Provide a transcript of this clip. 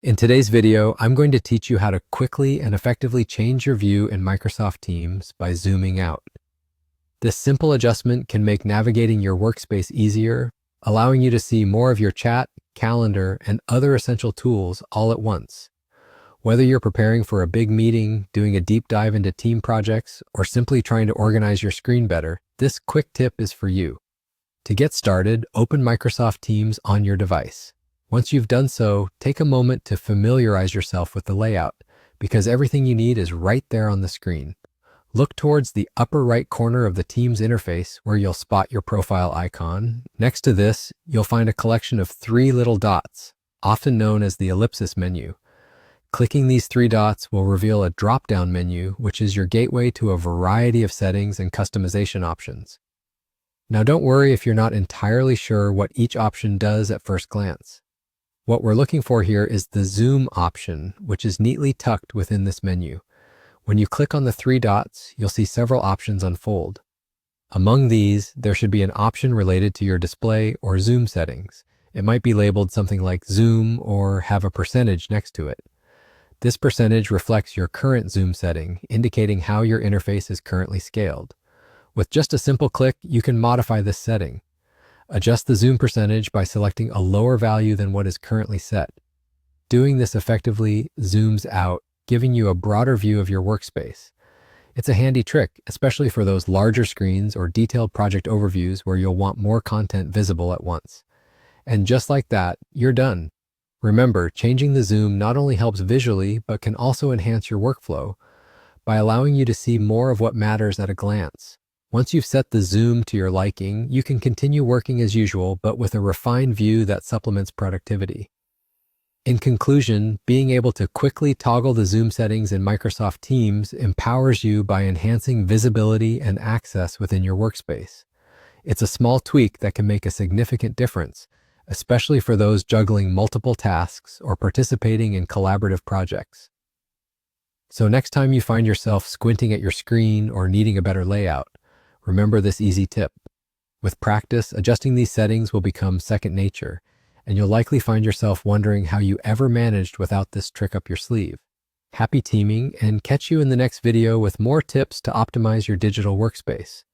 In today's video, I'm going to teach you how to quickly and effectively change your view in Microsoft Teams by zooming out. This simple adjustment can make navigating your workspace easier, allowing you to see more of your chat, calendar, and other essential tools all at once. Whether you're preparing for a big meeting, doing a deep dive into team projects, or simply trying to organize your screen better, this quick tip is for you. To get started, open Microsoft Teams on your device. Once you've done so, take a moment to familiarize yourself with the layout, because everything you need is right there on the screen. Look towards the upper right corner of the Teams interface where you'll spot your profile icon. Next to this, you'll find a collection of three little dots, often known as the ellipsis menu. Clicking these three dots will reveal a drop-down menu, which is your gateway to a variety of settings and customization options. Now don't worry if you're not entirely sure what each option does at first glance. What we're looking for here is the zoom option, which is neatly tucked within this menu. When you click on the three dots, you'll see several options unfold. Among these, there should be an option related to your display or zoom settings. It might be labeled something like zoom or have a percentage next to it. This percentage reflects your current zoom setting, indicating how your interface is currently scaled. With just a simple click, you can modify this setting. Adjust the zoom percentage by selecting a lower value than what is currently set. Doing this effectively zooms out, giving you a broader view of your workspace. It's a handy trick, especially for those larger screens or detailed project overviews where you'll want more content visible at once. And just like that, you're done. Remember, changing the zoom not only helps visually, but can also enhance your workflow by allowing you to see more of what matters at a glance. Once you've set the zoom to your liking, you can continue working as usual, but with a refined view that supplements productivity. In conclusion, being able to quickly toggle the zoom settings in Microsoft Teams empowers you by enhancing visibility and access within your workspace. It's a small tweak that can make a significant difference, especially for those juggling multiple tasks or participating in collaborative projects. So next time you find yourself squinting at your screen or needing a better layout, remember this easy tip. With practice, adjusting these settings will become second nature, and you'll likely find yourself wondering how you ever managed without this trick up your sleeve. Happy teaming, and catch you in the next video with more tips to optimize your digital workspace.